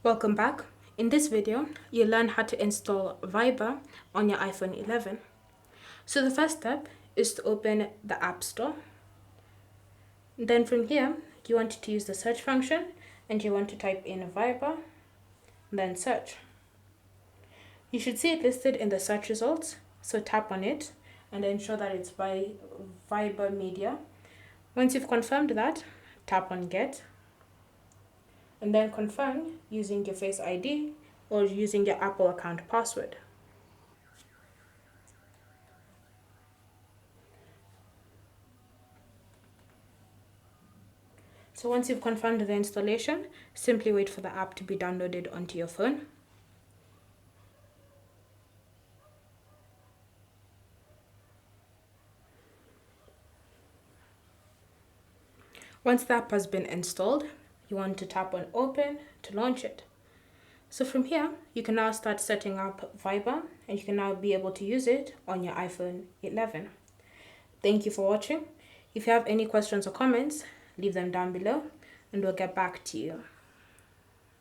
Welcome back. In this video, you'll learn how to install Viber on your iPhone 11. So the first step is to open the App Store. Then from here, you want to use the search function and you want to type in Viber, then search. You should see it listed in the search results, so tap on it and ensure that it's by Viber Media. Once you've confirmed that, tap on Get. And then confirm using your Face ID or using your Apple account password. So once you've confirmed the installation, simply wait for the app to be downloaded onto your phone. Once the app has been installed, you want to tap on Open to launch it. So from here, you can now start setting up Viber and you can now be able to use it on your iPhone 11. Thank you for watching. If you have any questions or comments, leave them down below and we'll get back to you.